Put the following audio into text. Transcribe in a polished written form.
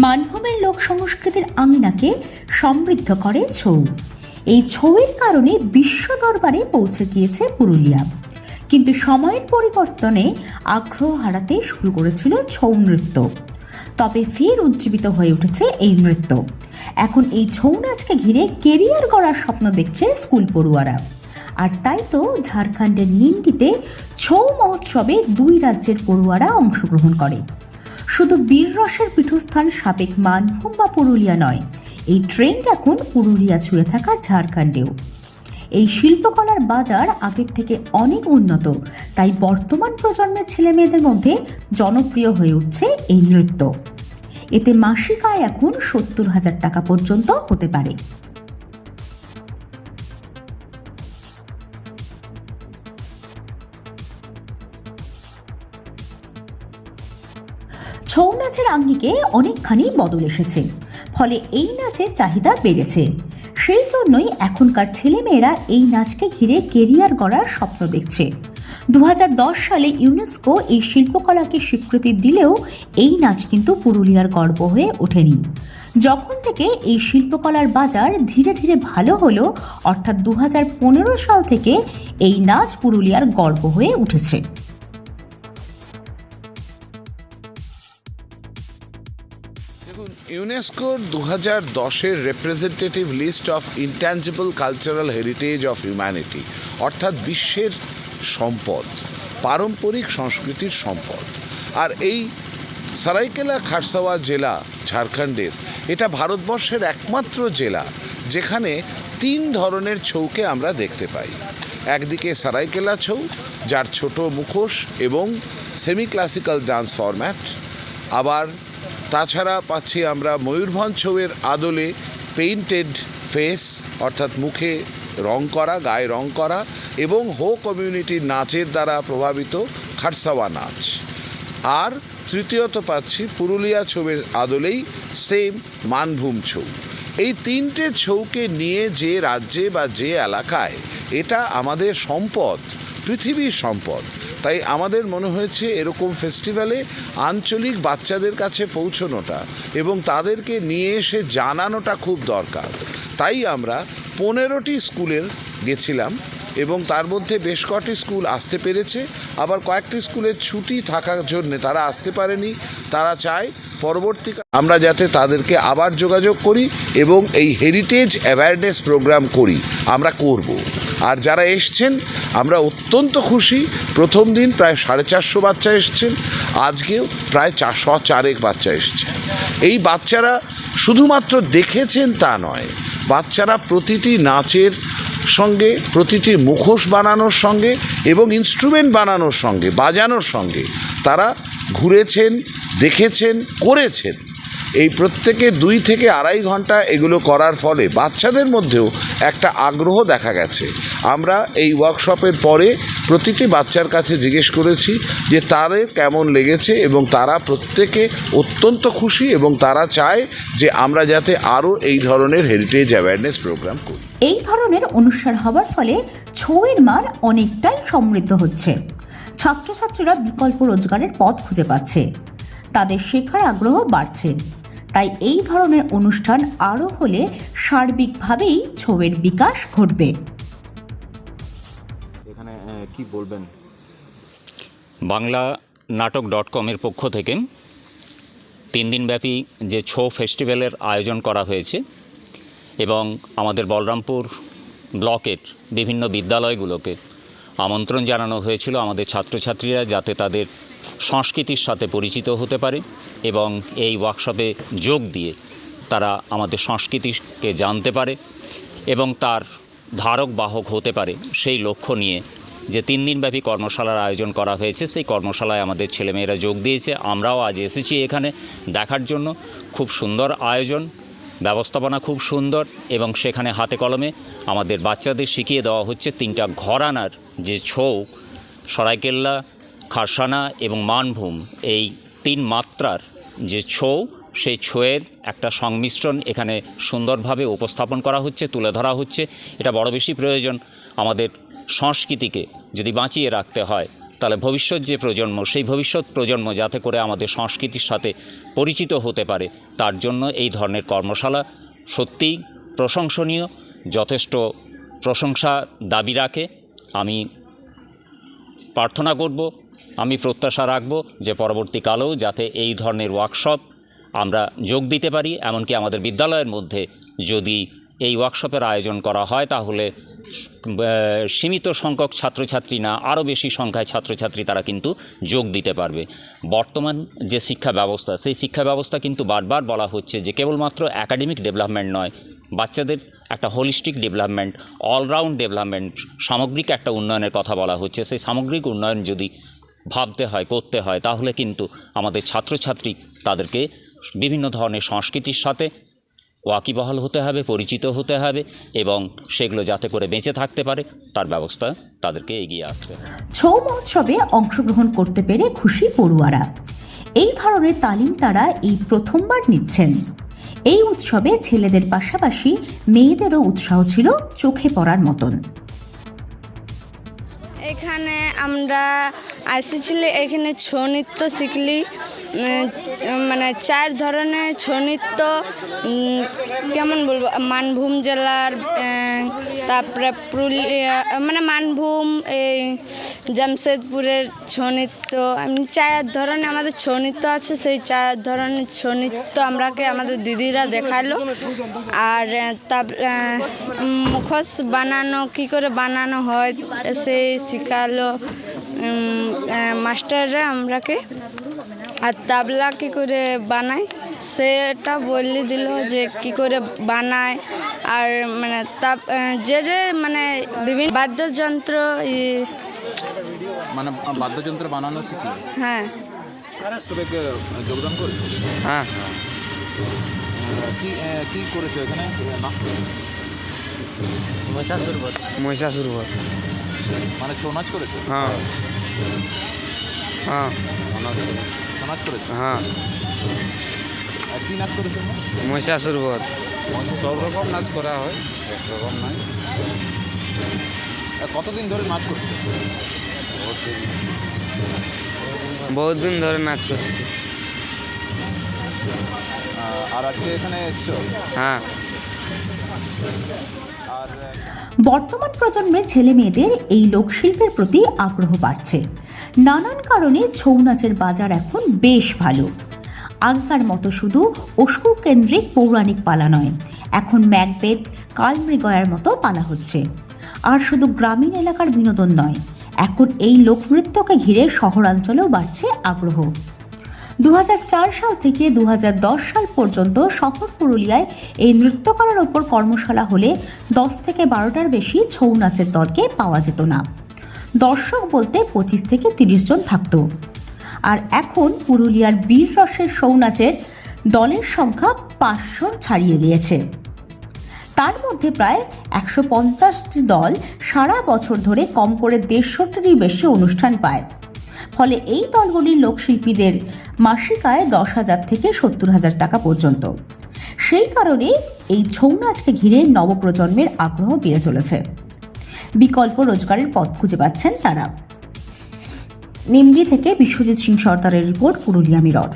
মানভূমের লোক সংস্কৃতির আঙিনাকে সমৃদ্ধ করে ছৌ। এই ছৌয়ের কারণে বিশ্ব দরবারে পৌঁছে গিয়েছে পুরুলিয়া। কিন্তু সময়ের পরিবর্তনে আগ্রহ হারাতে শুরু করেছিল ছৌ নৃত্য। তবে ফের উজ্জীবিত হয়ে উঠেছে এই নৃত্য। এখন এই ছৌ নাচকে ঘিরে কেরিয়ার গড়ার স্বপ্ন দেখছে স্কুল পড়ুয়ারা। আর তাই তো ঝাড়খণ্ডের নিমডিতে ছৌ মহোৎসবে 2 রাজ্যের পড়ুয়ারা অংশগ্রহণ করে। শুধু বীররসের পীঠস্থান সাবেক মানভূম বা পুরুলিয়া নয়, এই ট্রেন্ড এখন পুরুলিয়া ছুঁয়ে থাকা ঝাড়খণ্ডেও। এই শিল্পকলার বাজার আগের থেকে অনেক উন্নত, তাই বর্তমান প্রজন্মের ছেলেমেয়েদের মধ্যে জনপ্রিয় হয়ে উঠছে এই নৃত্য। এতে মাসিক আয় এখন 70,000 টাকা পর্যন্ত হতে পারে। ছৌ নাচের আঙ্গিকে অনেকখানি বদল এসেছে, ফলে এই নাচের চাহিদা বেড়েছে। সেই জন্যই এখনকার ছেলেমেয়েরা এই নাচকে ঘিরে কেরিয়ার গড়ার স্বপ্ন দেখছে। 2010 সালে ইউনেস্কো এই শিল্পকলাকে স্বীকৃতি দিলেও এই নাচ কিন্তু পুরুলিয়ার গর্ব হয়ে ওঠেনি। যখন থেকে এই শিল্পকলার বাজার ধীরে ধীরে ভালো হলো, অর্থাৎ 2015 সাল থেকে এই নাচ পুরুলিয়ার গর্ব হয়ে উঠেছে। দেখুন, ইউনেস্কোর 2010-এর representative list of intangible cultural heritage of humanity, অর্থাৎ বিশ্বের সম্পদ, পারম্পরিক সংস্কৃতির সম্পদ। আর এই সরাইকেলা খারসাওয়া জেলা ঝাড়খণ্ডের, এটা ভারতবর্ষের একমাত্র জেলা যেখানে 3 ধরনের ছৌকে আমরা দেখতে পাই। একদিকে সরাইকেলা ছৌ, যার ছোট মুখোশ এবং সেমি ক্লাসিক্যাল ডান্স ফরম্যাট। আবার তাছাড়া পাচ্ছি আমরা ময়ূরভঞ্জ ছৌয়ের আদলে পেইন্টেড ফেস, অর্থাৎ মুখে রং করা, গায়ে রং করা, এবং হো কমিউনিটির নাচের দ্বারা প্রভাবিত খারসাওয়া নাচ। আর তৃতীয়ত পাচ্ছি পুরুলিয়া ছৌয়ের আদলেই সেম মানভূম ছৌ। এই 3টে ছৌকে নিয়ে যে রাজ্যে বা যে এলাকায়, এটা আমাদের সম্পদ, পৃথিবীর সম্পদ। তাই আমাদের মনে হয়েছে এরকম ফেস্টিভ্যালে আঞ্চলিক বাচ্চাদের কাছে পৌঁছনোটা এবং তাদেরকে নিয়ে এসে জানানোটা খুব দরকার। তাই আমরা 15টি স্কুলের গেছিলাম এবং তার মধ্যে বেশ কটি স্কুল আসতে পেরেছে, আবার কয়েকটি স্কুলের ছুটি থাকার জন্য তারা আসতে পারেনি। তারা চায় পরবর্তীকালে আমরা যাতে তাদেরকে আবার যোগাযোগ করি এবং এই হেরিটেজ অ্যাওয়ারনেস প্রোগ্রাম করি, আমরা করব। আর যারা এসছেন আমরা অত্যন্ত খুশি। প্রথম দিন প্রায় 450 বাচ্চা এসছেন, আজকেও প্রায় 404 বাচ্চা এসছে। এই বাচ্চারা শুধুমাত্র দেখেছেন তা নয়, বাচ্চারা প্রতিটি নাচের সঙ্গে, প্রতিটি মুখোশ বানানোর সঙ্গে এবং ইনস্ট্রুমেন্ট বানানোর সঙ্গে, বাজানোর সঙ্গে তারা ঘুরেছেন, দেখেছেন, করেছেন। এই প্রত্যেকে 2 থেকে 2.5 ঘন্টা এগুলো করার ফলে বাচ্চাদের মধ্যেও একটা আগ্রহ দেখা গেছে। আমরা এই ওয়ার্কশপের পরে প্রতিটি বাচ্চার কাছে জিজ্ঞেস করেছি যে তাদের কেমন লেগেছে, এবং তারা প্রত্যেকে অত্যন্ত খুশি এবং তারা চায় যে আমরা যাতে আরও এই ধরনের হেরিটেজ অ্যাওয়ারনেস প্রোগ্রাম করি। এই ধরনের অনুষ্ঠান হবার ফলে ছৌয়ের মান অনেকটাই সমৃদ্ধ হচ্ছে। ছাত্রছাত্রীরা বিকল্প রোজগারের পথ খুঁজে পাচ্ছে, তাদের শেখার আগ্রহ বাড়ছে। তাই এই ধরনের অনুষ্ঠান আরও হলে সার্বিকভাবেই ছৌয়ের বিকাশ ঘটবে। এখানে কি বলবেন? বাংলানাটক.com-এর পক্ষ থেকে 3 দিনব্যাপী যে ছৌ ফেস্টিভ্যালের আয়োজন করা হয়েছে এবং আমাদের বলরামপুর ব্লকের বিভিন্ন বিদ্যালয়গুলোকে আমন্ত্রণ জানানো হয়েছিল আমাদের ছাত্রছাত্রীরা যাতে তাদের সংস্কৃতির সাথে পরিচিত হতে পারে এবং এই ওয়ার্কশপে যোগ দিয়ে তারা আমাদের সংস্কৃতিকে জানতে পারে এবং তার ধারক বাহক হতে পারে, সেই লক্ষ্য নিয়ে যে 3 দিনব্যাপী কর্মশালার আয়োজন করা হয়েছে। সেই কর্মশালায় আমাদের ছেলেমেয়েরা যোগ দিয়েছে। আমরাও আজ এসেছি এখানে দেখার জন্য। খুব সুন্দর আয়োজন, ব্যবস্থাপনা খুব সুন্দর, এবং সেখানে হাতে কলমে আমাদের বাচ্চাদের শিখিয়ে দেওয়া হচ্ছে 3টা ঘরানার যে ছৌ, সরাইকেল্লা, খারসানা এবং মানভূম, এই 3 মাত্রার যে ছৌ, সেই ছৌয়ের একটা সংমিশ্রণ এখানে সুন্দরভাবে উপস্থাপন করা হচ্ছে, তুলে ধরা হচ্ছে। এটা বড় বেশি প্রয়োজন। আমাদের সংস্কৃতিকে যদি বাঁচিয়ে রাখতে হয় তাহলে ভবিষ্যৎ যে প্রজন্ম, সেই ভবিষ্যৎ প্রজন্ম যাতে করে আমাদের সংস্কৃতির সাথে পরিচিত হতে পারে, তার জন্য এই ধরনের কর্মশালা সত্যিই প্রশংসনীয়, যথেষ্ট প্রশংসা দাবি রাখে। আমি প্রার্থনা করব, আমি প্রত্যাশা রাখব যে পরবর্তীকালেও যাতে এই ধরনের ওয়ার্কশপ আমরা যোগ দিতে পারি। এমনকি আমাদের বিদ্যালয়ের মধ্যে যদি এই ওয়ার্কশপের আয়োজন করা হয় তাহলে সীমিত সংখ্যক ছাত্রছাত্রী না, আরও বেশি সংখ্যায় ছাত্রছাত্রী তারা কিন্তু যোগ দিতে পারবে। বর্তমান যে শিক্ষা ব্যবস্থা, সেই শিক্ষা ব্যবস্থা কিন্তু বারবার বলা হচ্ছে যে কেবলমাত্র একাডেমিক ডেভেলপমেন্ট নয়, বাচ্চাদের একটা হোলিস্টিক ডেভেলপমেন্ট, অলরাউন্ড ডেভেলপমেন্ট, সামগ্রিক একটা উন্নয়নের কথা বলা হচ্ছে। সেই সামগ্রিক উন্নয়ন যদি ভাবতে হয়, করতে হয়, তাহলে কিন্তু আমাদের ছাত্রছাত্রী তাদেরকে বিভিন্ন ধরনের সংস্কৃতির সাথে ওয়াকিবহাল হতে হবে, পরিচিত হতে হবে, এবং সেগুলো যাতে করে বেঁচে থাকতে পারে তার ব্যবস্থা তাদেরকে এগিয়ে আসতে হবে। ছৌ মহোৎসবে অংশগ্রহণ করতে পেরে খুশি পড়ুয়ারা। এই ধরনের তালিম তারা এই প্রথমবার নিচ্ছেন। এই উৎসবে ছেলেদের পাশাপাশি মেয়েদেরও উৎসাহ ছিল চোখে পড়ার মতন। এখানে আমরা এসেছিলি, এখানে ছৌ নৃত্য শিখলি, মানে 4 ধরনের ছৌ নৃত্য, কেমন বলবো, মানভূম জেলার, তারপরে পুরুলিয়া, মানে মানভূম, এই জামশেদপুরের ছৌ নৃত্য, 4 ধরনের আমাদের ছৌ নৃত্য আছে। সেই 4 ধরনের ছৌ নৃত্য আমাদের দিদিরা দেখালো। আর মুখোশ বানানো, কী করে বানানো হয় সেই শিখালো মাস্টাররা আমরাকে। আর তাবলা কী করে বানায় সেটা বলে দিল যে কী করে বানায়। আর মানে যে মানে বিভিন্ন বাদ্যযন্ত্র, মানে বাদ্যযন্ত্র বানানো শিখলো। হ্যাঁ, যোগদান করেছো? হ্যাঁ। কি করেছো এখানে? মহিষাসুর বধ। মানে ছৌ নাচ করেছো? হ্যাঁ হ্যাঁ ছৌ নাচ করেছো? হ্যাঁ। আর কি নাচ করেছো? মহিষাসুর বধ। সব রকম নাচ করা হয়, একরকম নয়। কতদিন ধরে নাচ করছো? বহুত দিন ধরে নাচ করছি। আর আজকে এখানে এসছো? হ্যাঁ। আর বর্তমান প্রজন্মের ছেলে মেয়েদের এই লোকশিল্পের প্রতি আগ্রহ বাড়ছে। নানান কারণে ছৌ নাচের বাজার এখন বেশ ভালো। আগেকার মতো শুধু অসুর কেন্দ্রিক পৌরাণিক পালা নয়, এখন ম্যাকবেথ, কালমৃগয়ার মতো পালা হচ্ছে। আর শুধু গ্রামীণ এলাকার বিনোদন নয়, এখন এই লোকনৃত্যকে ঘিরে শহরাঞ্চলেও বাড়ছে আগ্রহ। 2004 সাল থেকে 2010 সাল পর্যন্ত শহর পুরুলিয়ায় এই নৃত্যকলার ওপর কর্মশালা হলে 10 থেকে 12টার বেশি ছৌ নাচের দলকে পাওয়া যেত না। দর্শক বলতে 25 থেকে 30 জন থাকত। আর এখন পুরুলিয়ার বীর রসের ছৌ নাচের দলের সংখ্যা 500 ছাড়িয়ে গিয়েছে। তার মধ্যে প্রায় 150টি দল সারা বছর ধরে কম করে 150টির বেশি অনুষ্ঠান পায়। ফলে এই দলগুলির লোকশিল্পীদের মাসিক আয় 10,000 থেকে 70,000 টাকা পর্যন্ত। সেই কারণে এই ছৌ নাচকে ঘিরে নবপ্রজন্মের আগ্রহ বেড়ে চলেছে। বিকল্প রোজগারের পথ খুঁজে পাচ্ছেন তারা। নিমডি থেকে বিশ্বজিৎ সিং সর্দারের রিপোর্ট, পুরুলিয়া মিরর।